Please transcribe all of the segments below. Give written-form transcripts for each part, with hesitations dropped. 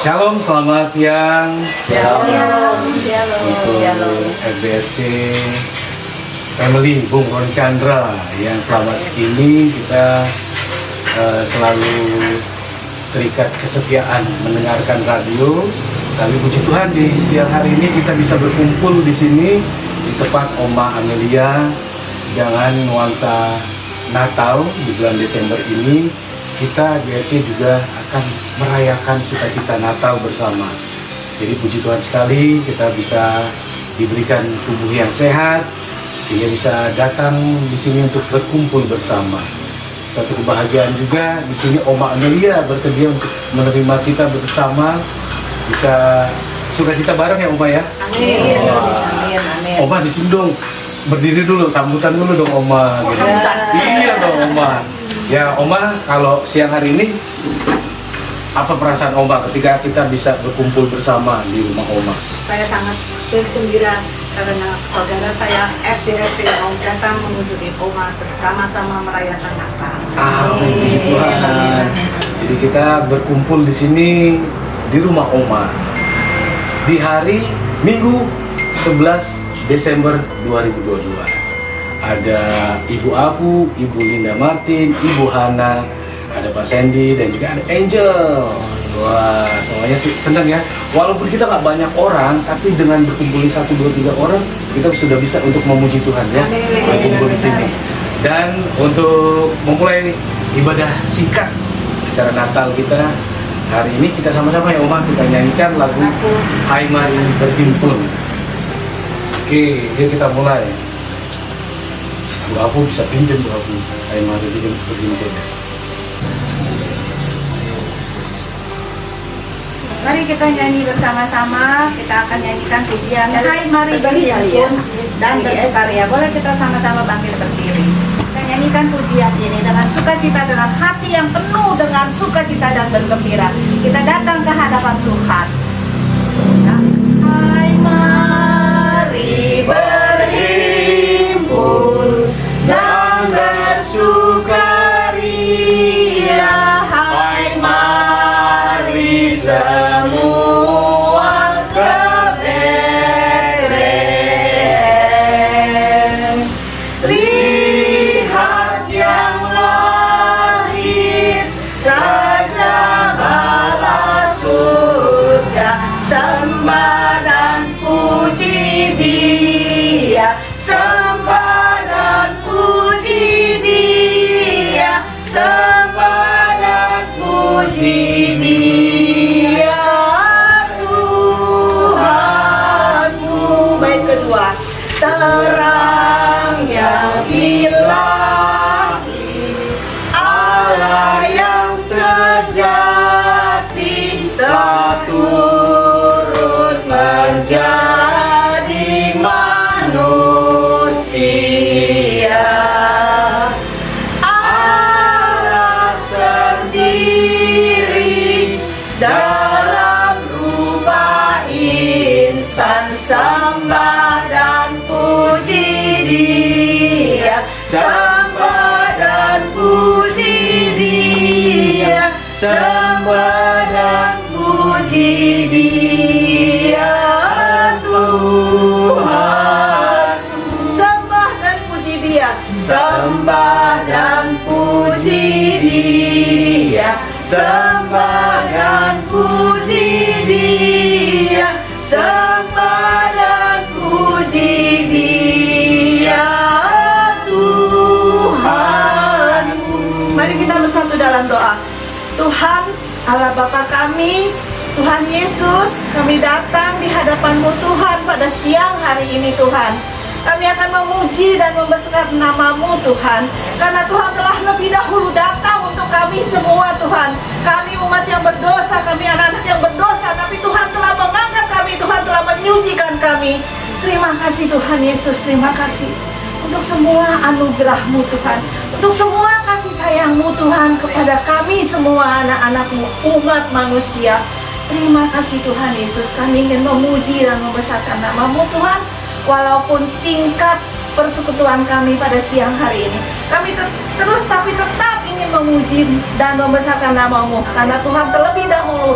Shalom, selamat siang. Shalom. Untuk FBRC Family Bung Ron Chandra yang selamat ini kita selalu terikat kesetiaan mendengarkan radio. Tapi puji Tuhan di siang hari ini kita bisa berkumpul di sini di tempat Oma Amelia dengan nuansa Natal di bulan Desember ini. Kita BRC juga akan merayakan sukacita Natal bersama. Jadi puji Tuhan sekali kita bisa diberikan tubuh yang sehat sehingga bisa datang di sini untuk berkumpul bersama. Satu kebahagiaan juga di sini Oma Amelia bersedia untuk menerima kita bersama, bisa sukacita bareng ya Oma ya. Amin. Amin. Oma di sini dong, berdiri dulu, sambutan dulu dong Oma. Oh, gitu. sambutan. Iya dong Oma. Ya Oma, kalau siang hari ini apa perasaan Oma ketika kita bisa berkumpul bersama di rumah Oma? Saya sangat bergembira karena saudara saya FBRC mau datang mengunjungi Oma bersama-sama merayakan Natal. Amin, puji Tuhan. Jadi kita berkumpul di sini di rumah Oma di hari Minggu 11 Desember 2022. Ada Ibu Afu, Ibu Linda Martin, Ibu Hana, ada Pak Sandy, dan juga ada Angel. Wah, semuanya senang ya. Walaupun kita nggak banyak orang, tapi dengan berkumpul 1, 2, 3 orang, kita sudah bisa untuk memuji Tuhan ya. Berkumpul di sini. Dan untuk memulai ibadah singkat acara Natal kita hari ini, kita sama-sama ya Oma, kita nyanyikan lagu Hai Mari Berhimpun. Oke, yuk kita mulai. Bu Afu bisa pinjam Bu Afu. Hai Mari Berhimpun. Mari kita nyanyi bersama-sama. Kita akan nyanyikan pujian Hai Mari Berhimpun dan bersukaria. Boleh kita sama-sama bangkit berdiri. Kita nyanyikan pujian ini dengan sukacita, dengan hati yang penuh dengan sukacita dan bergembira. Kita datang ke hadapan Tuhan. Hai mari berhimpun dan bersukaria. Hai mari semua ke Betlehem. Lihat yang lahir, Raja bala surga. Sembah dan puji Dia, sembah dan puji Dia, sembah dan puji Dia, Tuhanmu. Baik kedua, terang yang ilahi, Allah yang sejati telah turun menjadi manusia. Allah sendiri dalam rupa insan, sembah dan puji Dia, sembah dan puji Dia, sembah dan puji Dia, Tuhan. Sembah dan puji Dia, sembah dan puji Dia, sembah dan puji Dia, sembah dan puji Dia, Tuhan. Mari kita bersatu dalam doa. Tuhan, Allah Bapa kami, Tuhan Yesus, kami datang di hadapan-Mu Tuhan pada siang hari ini Tuhan. Kami akan memuji dan membesarkan nama-Mu Tuhan, karena Tuhan telah lebih dahulu datang untuk kami semua Tuhan. Kami umat yang berdosa, kami anak-anak yang berdosa, tapi Tuhan telah mengangkat kami, Tuhan telah menyucikan kami. Terima kasih Tuhan Yesus, terima kasih untuk semua anugerah-Mu Tuhan, untuk semua kasih sayang-Mu Tuhan kepada kami semua anak-anak-Mu, umat manusia. Terima kasih Tuhan Yesus, kami ingin memuji dan membesarkan nama-Mu Tuhan. Walaupun singkat persekutuan kami pada siang hari ini, kami terus tapi tetap ingin memuji dan membesarkan nama-Mu, karena Tuhan terlebih dahulu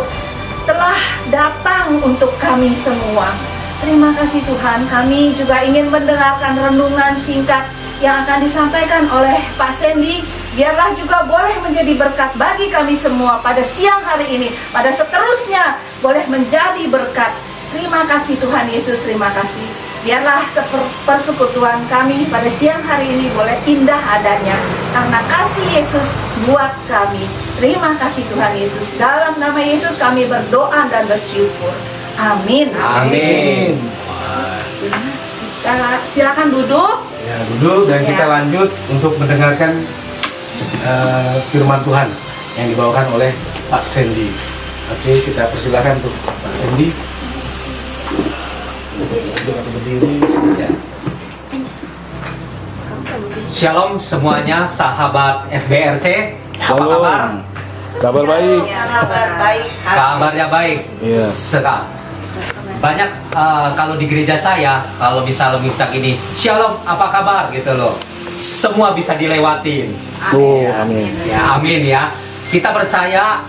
telah datang untuk kami semua. Terima kasih Tuhan, kami juga ingin mendengarkan renungan singkat yang akan disampaikan oleh Pak Sandy. Biarlah juga boleh menjadi berkat bagi kami semua pada siang hari ini, pada seterusnya boleh menjadi berkat. Terima kasih Tuhan Yesus, terima kasih. Biarlah persekutuan kami pada siang hari ini boleh indah adanya, karena kasih Yesus buat kami. Terima kasih Tuhan Yesus. Dalam nama Yesus kami berdoa dan bersyukur. Amin. Amin. Silakan duduk. Ya, duduk dan Ya. kita lanjut untuk mendengarkan firman Tuhan yang dibawakan oleh Pak Sandy. Oke, kita persilakan untuk Pak Sandy. Duduk atau berdiri saja. Shalom semuanya, sahabat FBRC. Apa kabar? Kabar baik. Ya, kabar baik. Kabarnya baik. Iya. Sekali. Banyak kalau di gereja saya, kalau misalnya minta gini, Shalom, apa kabar gitu loh. Semua bisa dilewatin. Oh, amin. Ya, amin ya. Kita percaya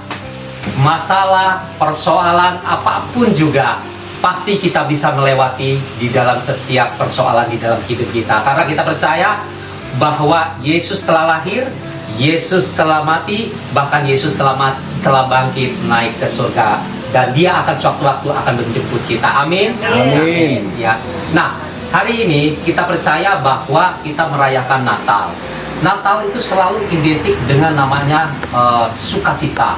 masalah, persoalan apapun juga pasti kita bisa melewati di dalam setiap persoalan di dalam hidup kita. Karena kita percaya bahwa Yesus telah lahir, Yesus telah mati, bahkan Yesus telah bangkit naik ke surga, dan Dia akan suatu waktu akan menjemput kita. Amin. Amin. Ya. Nah, hari ini kita percaya bahwa kita merayakan Natal. Natal itu selalu identik dengan namanya sukacita.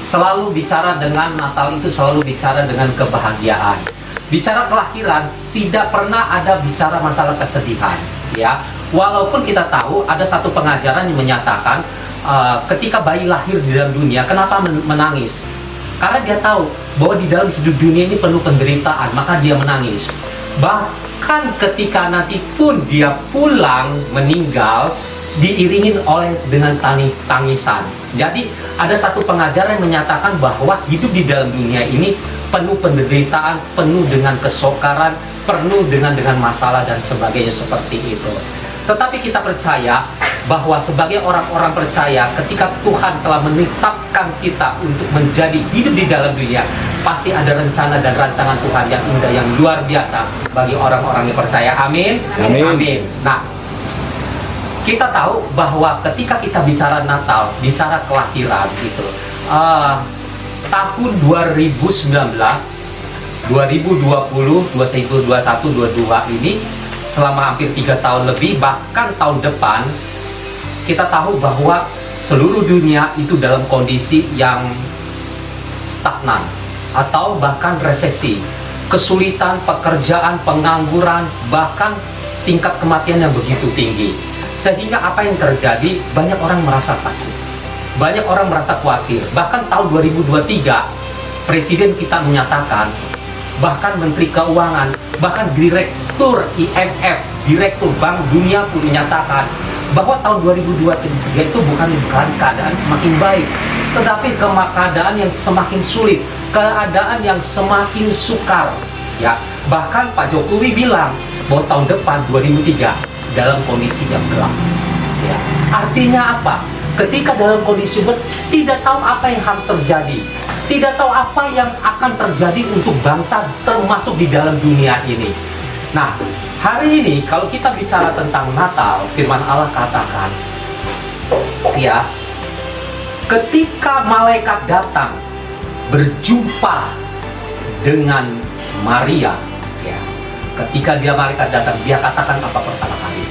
Selalu bicara dengan Natal itu selalu bicara dengan kebahagiaan. Bicara kelahiran tidak pernah ada bicara masalah kesedihan, ya. Walaupun kita tahu ada satu pengajaran yang menyatakan ketika bayi lahir di dalam dunia, kenapa menangis? Karena dia tahu bahwa di dalam hidup dunia ini penuh penderitaan, maka dia menangis. Bahkan ketika nanti pun dia pulang meninggal, diiringin oleh dengan tangisan. Jadi ada satu pengajaran yang menyatakan bahwa hidup di dalam dunia ini penuh penderitaan, penuh dengan kesokaran, penuh dengan masalah dan sebagainya seperti itu. Tetapi kita percaya bahwa sebagai orang-orang percaya, ketika Tuhan telah menetapkan kita untuk menjadi hidup di dalam dunia, pasti ada rencana dan rancangan Tuhan yang indah, yang luar biasa bagi orang-orang yang percaya. Amin. Amin. Amin. Nah, kita tahu bahwa ketika kita bicara Natal, bicara kelahiran gitu, tahun 2019, 2020, 2021, 2022 ini selama hampir 3 tahun lebih, bahkan tahun depan, kita tahu bahwa seluruh dunia itu dalam kondisi yang stagnan atau bahkan resesi, kesulitan pekerjaan, pengangguran, bahkan tingkat kematian yang begitu tinggi. Sehingga apa yang terjadi, banyak orang merasa takut, banyak orang merasa khawatir. Bahkan tahun 2023 Presiden kita menyatakan, bahkan Menteri Keuangan, bahkan Direktur IMF, Direktur Bank Dunia pun menyatakan bahwa tahun 2023 itu bukan keadaan semakin baik, tetapi keadaan yang semakin sulit, keadaan yang semakin sukar, ya. Bahkan Pak Jokowi bilang bahwa tahun depan 2003 dalam kondisi yang gelap, ya. Artinya apa? Ketika dalam kondisi tidak tahu apa yang harus terjadi, tidak tahu apa yang akan terjadi untuk bangsa, termasuk di dalam dunia ini. Nah, hari ini kalau kita bicara tentang Natal, firman Allah katakan, ya, ketika malaikat datang berjumpa dengan Maria, ya, ketika malaikat datang, dia katakan apa pertama kali?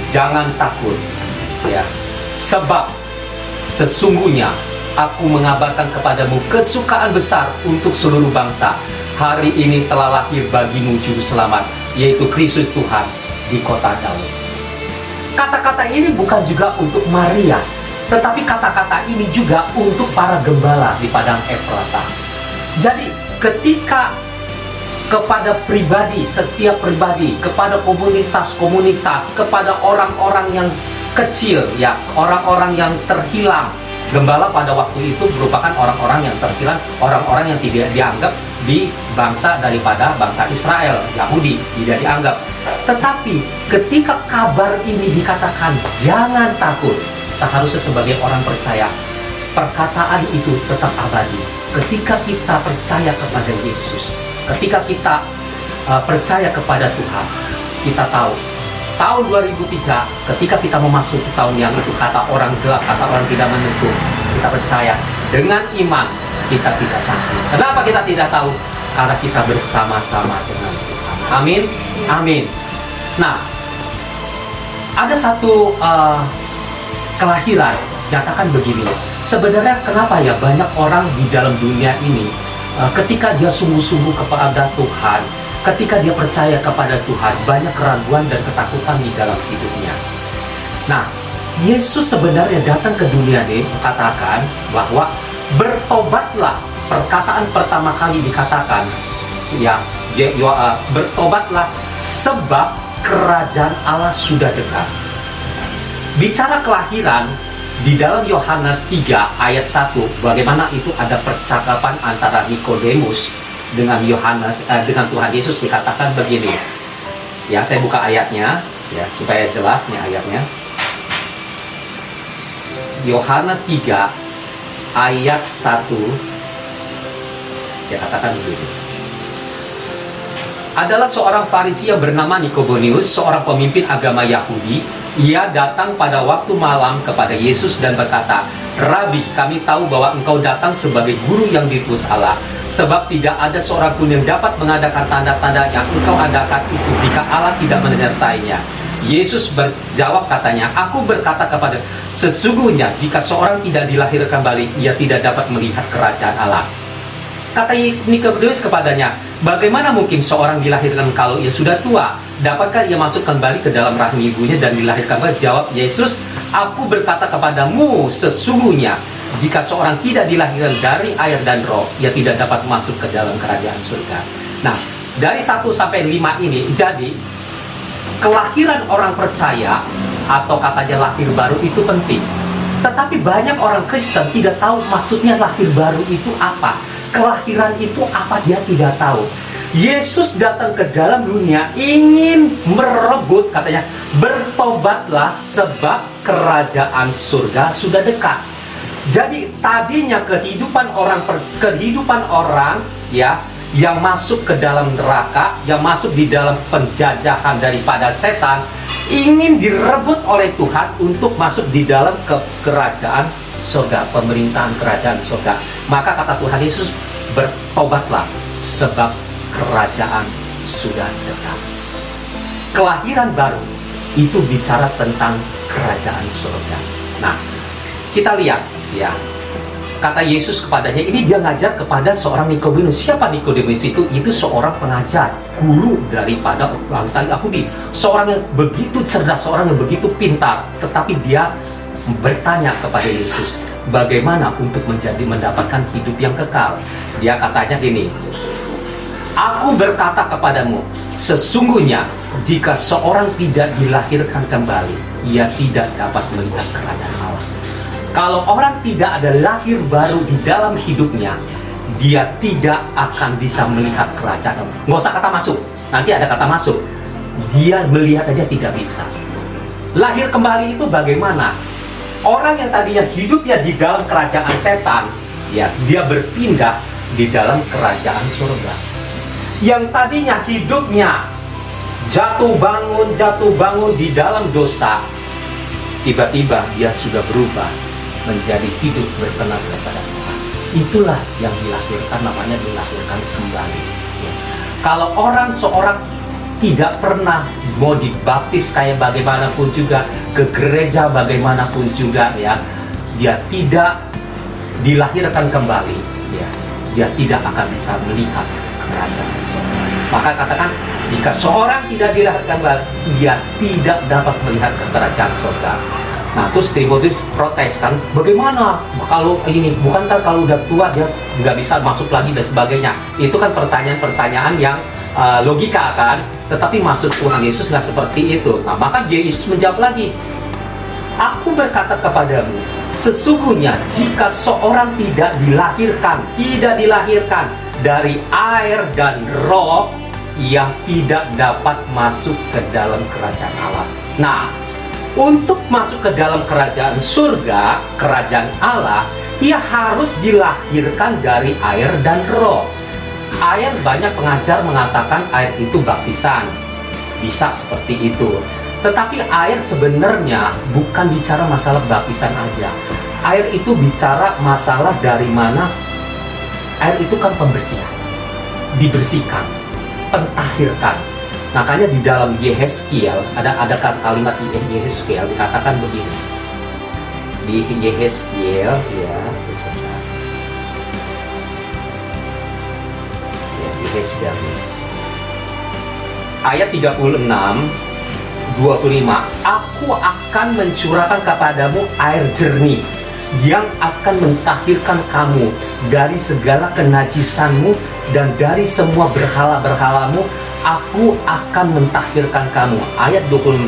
Jangan takut, ya, sebab sesungguhnya aku mengabarkan kepadamu kesukaan besar untuk seluruh bangsa. Hari ini telah lahir bagimu juru selamat, yaitu Kristus Tuhan di kota Daud. Kata-kata ini bukan juga untuk Maria, tetapi kata-kata ini juga untuk para gembala di padang Efrata. Jadi ketika kepada pribadi, setiap pribadi, kepada komunitas-komunitas, kepada orang-orang yang kecil, ya, orang-orang yang terhilang. Gembala pada waktu itu merupakan orang-orang yang terhilang, orang-orang yang tidak dianggap di bangsa daripada bangsa Israel, Yahudi, tidak dianggap. Tetapi ketika kabar ini dikatakan jangan takut, seharusnya sebagai orang percaya, perkataan itu tetap abadi. Ketika kita percaya kepada Yesus, ketika kita percaya kepada Tuhan, kita tahu tahun 2003 ketika kita memasuki tahun yang itu, kata orang gelap, kata orang tidak menentu, kita percaya dengan iman, kita tidak tahu. Kenapa kita tidak tahu? Karena kita bersama-sama dengan Tuhan. Amin, amin. Nah, ada satu kelahiran, nyatakan begini, sebenarnya kenapa ya banyak orang di dalam dunia ini ketika dia sungguh-sungguh kepada Tuhan, ketika dia percaya kepada Tuhan, banyak keraguan dan ketakutan di dalam hidupnya. Nah, Yesus sebenarnya datang ke dunia ini katakan bahwa bertobatlah. Perkataan pertama kali dikatakan, ya, bertobatlah sebab kerajaan Allah sudah dekat. Bicara kelahiran di dalam Yohanes 3 ayat 1, bagaimana itu ada percakapan antara Nikodemus dengan Yohanes, dengan Tuhan Yesus, dikatakan begini. Ya, saya buka ayatnya ya supaya jelas nih ayatnya. Yohanes 3 ayat 1, dia katakan begini. Adalah seorang Farisi yang bernama Nikodemus, seorang pemimpin agama Yahudi. Ia datang pada waktu malam kepada Yesus dan berkata, "Rabi, kami tahu bahwa engkau datang sebagai guru yang diutus Allah, sebab tidak ada seorang pun yang dapat mengadakan tanda-tanda yang engkau adakan itu jika Allah tidak menyertainya." Yesus berjawab katanya, "Aku berkata kepada, sesungguhnya jika seorang tidak dilahirkan kembali, ia tidak dapat melihat kerajaan Allah." Kata Nikodemus kepadanya, "Bagaimana mungkin seorang dilahirkan kalau ia sudah tua? Dapatkah ia masuk kembali ke dalam rahim ibunya dan dilahirkan kembali?" Jawab Yesus, "Aku berkata kepadamu, sesungguhnya jika seorang tidak dilahirkan dari air dan roh, ia tidak dapat masuk ke dalam kerajaan surga." Nah, dari 1 sampai 5 ini, jadi kelahiran orang percaya atau katanya lahir baru itu penting. Tetapi banyak orang Kristen tidak tahu maksudnya lahir baru itu apa. Kelahiran itu apa, dia tidak tahu. Yesus datang ke dalam dunia ingin merebut, katanya, bertobatlah sebab kerajaan surga sudah dekat. Jadi tadinya kehidupan orang ya yang masuk ke dalam neraka, yang masuk di dalam penjajahan daripada setan, ingin direbut oleh Tuhan untuk masuk di dalam kerajaan surga, pemerintahan kerajaan surga. Maka kata Tuhan Yesus, bertobatlah sebab kerajaan sudah dekat. Kelahiran baru itu bicara tentang kerajaan surga. Nah, kita lihat ya, kata Yesus kepadanya, ini dia ngajar kepada seorang Nikodemus. Siapa Nikodemus itu? Itu seorang pengajar, guru daripada bangsa Yahudi. Seorang yang begitu cerdas, seorang yang begitu pintar. Tetapi dia bertanya kepada Yesus, bagaimana untuk mendapatkan hidup yang kekal? Dia katanya gini, "Aku berkata kepadamu, sesungguhnya jika seorang tidak dilahirkan kembali, ia tidak dapat melihat kerajaan Allah." Kalau orang tidak ada lahir baru di dalam hidupnya, dia tidak akan bisa melihat kerajaan Allah. Nggak usah kata masuk, nanti ada kata masuk. Dia melihat aja tidak bisa. Lahir kembali itu bagaimana? Orang yang tadinya hidupnya di dalam kerajaan setan, ya, dia berpindah di dalam kerajaan surga. Yang tadinya hidupnya jatuh bangun di dalam dosa, tiba-tiba dia sudah berubah menjadi hidup berkenan kepada Tuhan. Itulah yang dilahirkan, namanya dilahirkan kembali. Ya. Kalau seorang tidak pernah mau dibaptis kayak bagaimanapun juga, ke gereja bagaimanapun juga, ya, dia tidak dilahirkan kembali, ya, dia tidak akan bisa melihat kerajaan surga. Maka katakan, jika seorang tidak dilahirkan kembali, ia tidak dapat melihat kerajaan surga. Nah, terus Timotius protes kan, bagaimana kalau ini, bukankah kalau udah tua dia nggak bisa masuk lagi dan sebagainya. Itu kan pertanyaan-pertanyaan yang logika kan, tetapi maksud Tuhan Yesus nggak seperti itu. Nah, maka Yesus menjawab lagi, "Aku berkata kepadamu, sesungguhnya jika seorang tidak dilahirkan dari air dan roh, ia tidak dapat masuk ke dalam kerajaan Allah." Nah, untuk masuk ke dalam kerajaan surga, kerajaan Allah, ia harus dilahirkan dari air dan roh. Air, banyak pengajar mengatakan air itu baptisan, bisa seperti itu. Tetapi air sebenarnya bukan bicara masalah baptisan aja. Air itu bicara masalah dari mana. Air itu kan pembersihan, dibersihkan, pentahirkan. Makanya di dalam Yehezkiel ada kalimat di Yehezkiel dikatakan begini. Di Yehezkiel ya, Yehezkiel ayat 36 25, aku akan mencurahkan kepadamu air jernih yang akan mentahirkan kamu dari segala kenajisanmu dan dari semua berhala-berhalamu. Aku akan mentahirkan kamu. Ayat 20,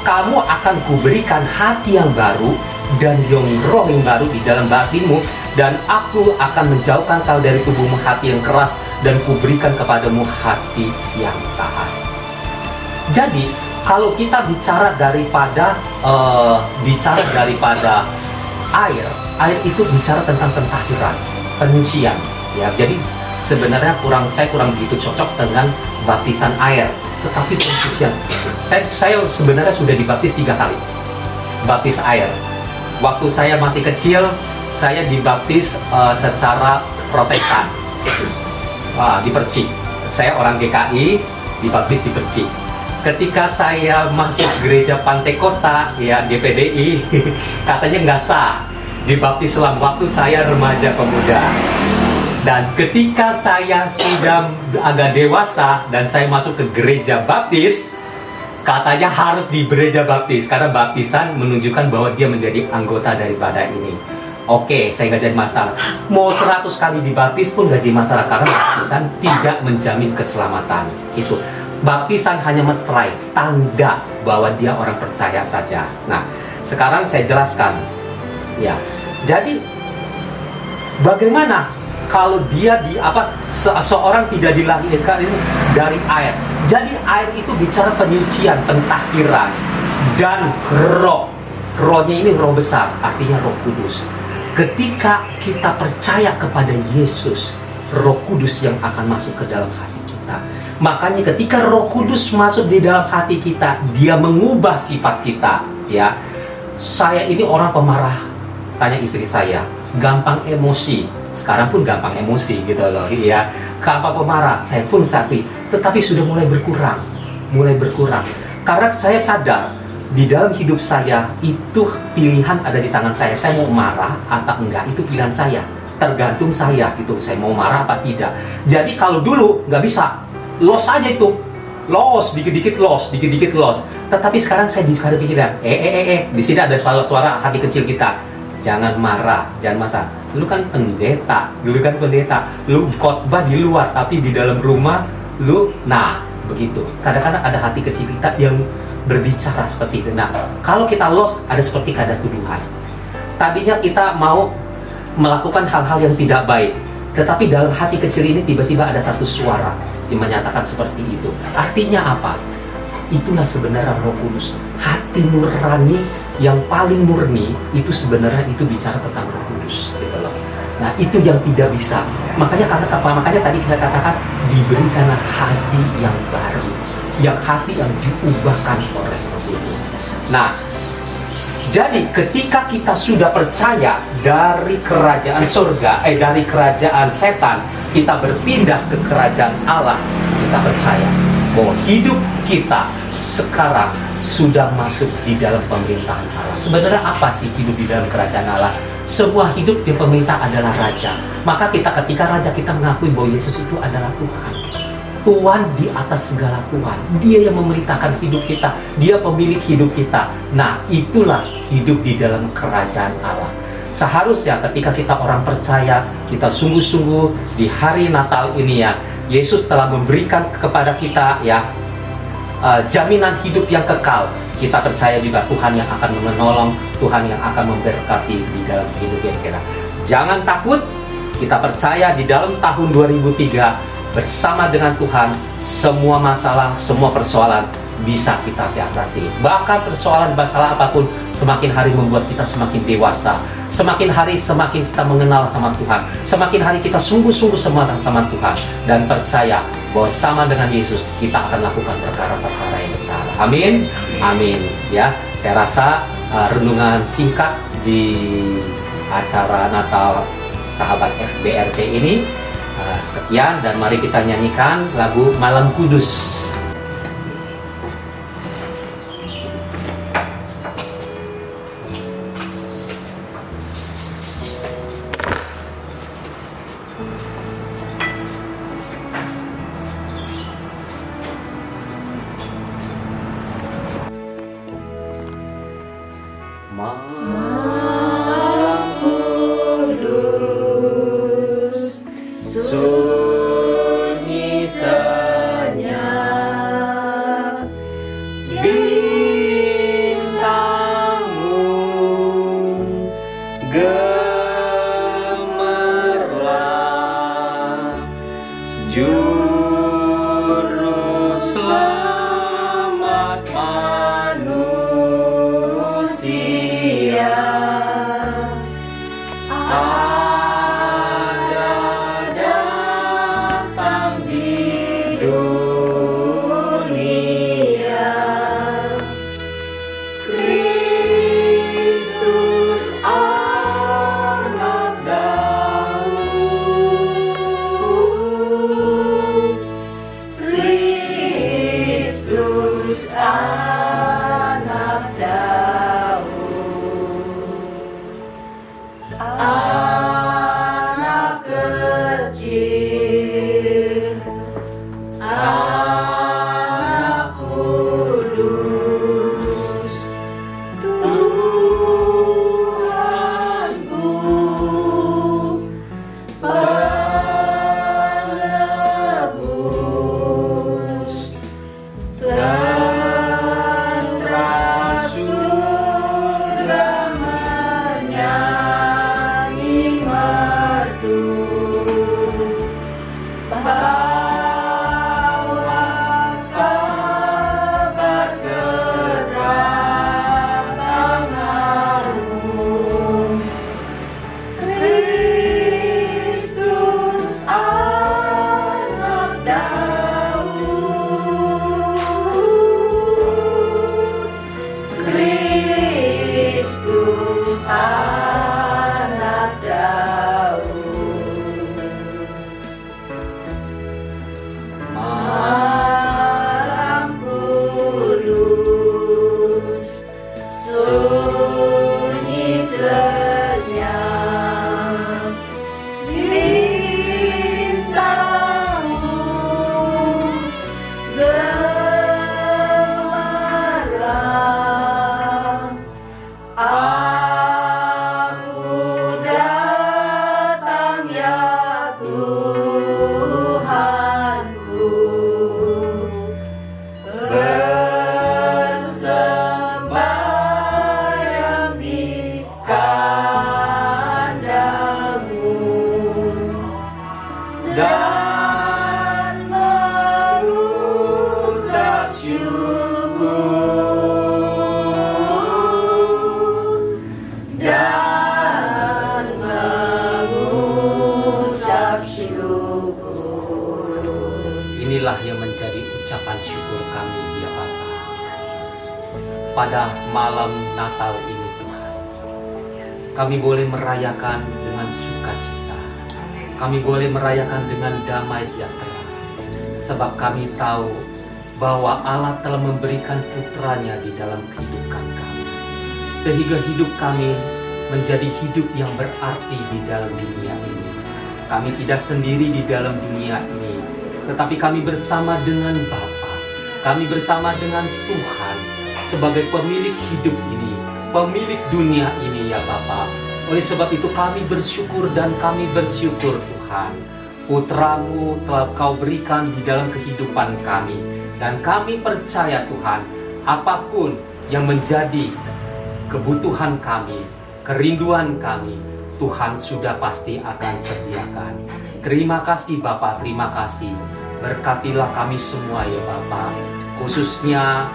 kamu akan kuberikan hati yang baru dan yang roh yang baru di dalam batinmu, dan aku akan menjauhkan kau dari tubuhmu hati yang keras dan kuberikan kepadamu hati yang tahan. Jadi kalau kita bicara daripada air itu bicara tentang pentahiran, penyucian, ya. Jadi sebenarnya saya kurang begitu cocok dengan baptisan air, tetapi penyucian. Saya sebenarnya sudah dibaptis 3 kali, baptis air. Waktu saya masih kecil, saya dibaptis secara Protestan, di Percik. Saya orang GKI, dibaptis di Percik. Ketika saya masuk gereja Pantekosta, ya GPDI, katanya nggak sah dibaptis selama waktu saya remaja pemuda. Dan ketika saya sudah agak dewasa dan saya masuk ke gereja baptis, katanya harus di gereja baptis karena baptisan menunjukkan bahwa dia menjadi anggota daripada ini. Oke, saya nggak jadi masalah. Mau 100 kali dibaptis pun nggak jadi masalah karena baptisan tidak menjamin keselamatan. Itu baptisan hanya meterai, tanda bahwa dia orang percaya saja. Nah, sekarang saya jelaskan. Ya, jadi bagaimana kalau dia seorang tidak dilahirkan dari air? Jadi air itu bicara penyucian, pentahiran, dan roh. Rohnya ini roh besar, artinya Roh Kudus. Ketika kita percaya kepada Yesus, Roh Kudus yang akan masuk ke dalam hati kita. Makanya ketika Roh Kudus masuk di dalam hati kita, dia mengubah sifat kita. Ya, saya ini orang pemarah. Tanya istri saya, gampang emosi. Sekarang pun gampang emosi gitu loh, ya. Gampang pemarah. Saya pun sakit, tetapi sudah mulai berkurang. Karena saya sadar di dalam hidup saya itu pilihan ada di tangan saya. Saya mau marah atau enggak, itu pilihan saya. Tergantung saya gitu, saya mau marah apa tidak. Jadi kalau dulu nggak bisa, los aja itu. Dikit-dikit los. Tetapi sekarang saya bisa pikiran, di sini ada suara hati kecil kita. Jangan marah, jangan marah. Lu kan pendeta, lu khotbah di luar, tapi di dalam rumah lu, nah begitu. Kadang-kadang ada hati kecil kita yang berbicara seperti itu. Nah, kalau kita lost, ada seperti ada tuduhan. Tadinya kita mau melakukan hal-hal yang tidak baik, tetapi dalam hati kecil ini tiba-tiba ada satu suara yang menyatakan seperti itu. Artinya apa? Itulah sebenarnya Roh Kudus. Hati nurani yang paling murni itu sebenarnya itu bicara tentang Roh Kudus, gitu loh. Nah, itu yang tidak bisa. Makanya tadi kita katakan diberikan hati yang baru, yang hati yang diubahkan oleh Roh Kudus. Nah, jadi ketika kita sudah percaya dari kerajaan surga, dari kerajaan setan, kita berpindah ke kerajaan Allah, kita percaya bahwa hidup kita sekarang sudah masuk di dalam pemerintahan Allah. Sebenarnya apa sih hidup di dalam kerajaan Allah? Semua hidup yang pemerintah adalah raja. Maka ketika raja, kita mengakui bahwa Yesus itu adalah Tuhan. Tuhan di atas segala Tuhan. Dia yang memerintahkan hidup kita. Dia pemilik hidup kita. Nah, itulah hidup di dalam kerajaan Allah. Seharusnya ketika kita orang percaya, kita sungguh-sungguh di hari Natal ini ya, Yesus telah memberikan kepada kita ya jaminan hidup yang kekal. Kita percaya juga Tuhan yang akan menolong, Tuhan yang akan memberkati di dalam kehidupan kita. Jangan takut, kita percaya di dalam tahun 2003 bersama dengan Tuhan, semua masalah, semua persoalan bisa kita atasi. Bahkan persoalan masalah apapun semakin hari membuat kita semakin dewasa. Semakin hari semakin kita mengenal sama Tuhan. Semakin hari kita sungguh-sungguh sama Tuhan. Dan percaya bahwa sama dengan Yesus kita akan lakukan perkara-perkara yang besar. Amin. Amin. Ya, saya rasa renungan singkat di acara Natal Sahabat BRC ini sekian, dan mari kita nyanyikan lagu Malam Kudus. Malam kudus, sunyi senyap, bintang-bintang gemerlap, juru selamat manusia. Ada datang di dunia, Kristus anak Daud, Kristus anak Daud, anak kecil, anak kudus, Tuhanku penebus, tentara surga menyanyi merdu, bawa kabar kedatanganmu, Kristus anak Daud, Kristus anak Daud. Malam kudus, sunyi senyap, bintang-bintang gemerlap. Aku datang ya Tuhanku, bersembahyang di kandangmu dan mengucap syukur, dan mengucap syukur. Inilah yang menjadi ucapan syukur kami ya Bapa pada malam Natal ini Tuhan. Kami boleh merayakan dengan sukacita. Kami boleh merayakan dengan damai sejahtera. Sebab kami tahu bahwa Allah telah memberikan putranya di dalam kehidupan kami. Sehingga hidup kami menjadi hidup yang berarti di dalam dunia ini. Kami tidak sendiri di dalam dunia ini, tetapi kami bersama dengan Bapa. Kami bersama dengan Tuhan sebagai pemilik hidup ini, pemilik dunia ini ya Bapa. Oleh sebab itu kami bersyukur dan kami bersyukur Tuhan. Putramu telah Kau berikan di dalam kehidupan kami. Dan kami percaya Tuhan, apapun yang menjadi kebutuhan kami, kerinduan kami, Tuhan sudah pasti akan sediakan. Terima kasih Bapa, terima kasih. Berkatilah kami semua ya Bapa, khususnya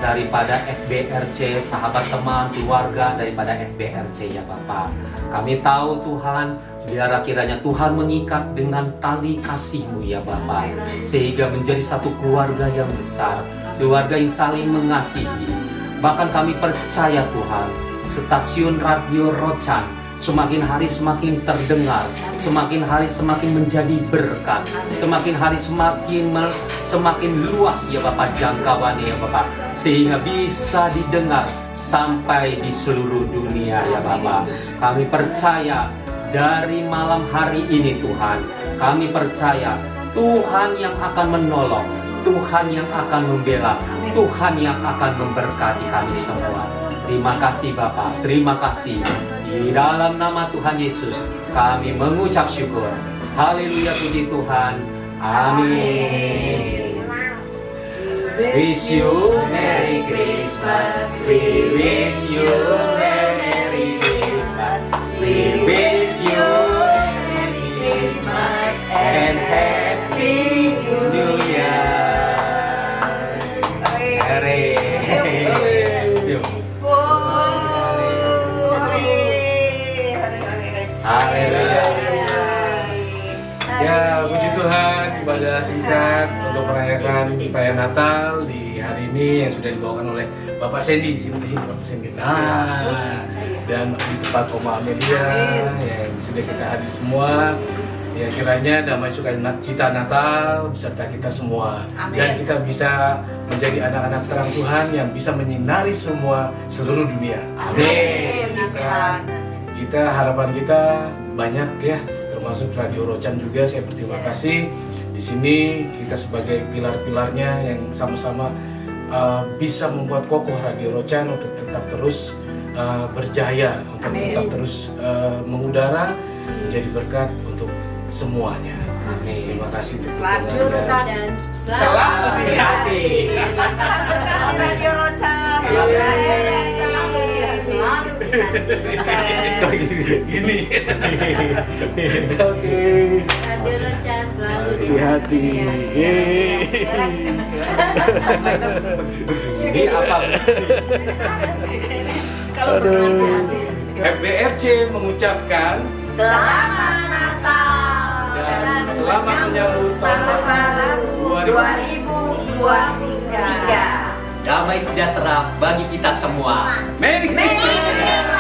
daripada FBRC, sahabat teman, keluarga daripada FBRC ya Bapak. Kami tahu Tuhan, biarlah kiranya Tuhan mengikat dengan tali kasih-Mu ya Bapak, sehingga menjadi satu keluarga yang besar, keluarga yang saling mengasihi. Bahkan kami percaya Tuhan, stasiun radio Rocan semakin hari semakin terdengar, semakin hari semakin menjadi berkat, semakin hari semakin luas ya Bapak jangkauannya ya Bapak, sehingga bisa didengar sampai di seluruh dunia ya Bapak. Kami percaya dari malam hari ini Tuhan, kami percaya Tuhan yang akan menolong, Tuhan yang akan membela, Tuhan yang akan memberkati kami semua. Terima kasih Bapak, terima kasih. Di dalam nama Tuhan Yesus kami mengucap syukur. Haleluya, puji Tuhan. Amin. Wish you Merry Christmas. We wish you Merry Christmas. We wish you Merry Christmas and Happy New Year. Hare. Haleluya. Ya, puji Tuhan, ibadah singkat untuk merayakan perayaan Natal di hari ini yang sudah dibawakan oleh Bapak Sandy. Di sini Bapak Sandy. Nah, dan di tempat Oma Amelia yang sudah kita hadir semua. Ya, kiranya damai sukacita Natal beserta kita semua. Amin. Dan kita bisa menjadi anak-anak terang Tuhan yang bisa menyinari semua seluruh dunia. Amin. Kita harapan kita banyak ya, termasuk Radio Rocan juga. Saya berterima kasih di sini kita sebagai pilar-pilarnya yang sama-sama bisa membuat kokoh Radio Rocan untuk tetap terus berjaya, untuk tetap terus mengudara, menjadi berkat untuk semuanya. Amin. Terima kasih untuk Radio dukungannya. Rocan. Selalu di hati. Radio Rocan. Kok gini? Oke. Radio Rocan selalu Di hati. Ini apa? Kalau FBRC mengucapkan Selamat Natal dan selamat menyambut tahun baru 2023. Damai sejahtera bagi kita semua. Merry Christmas.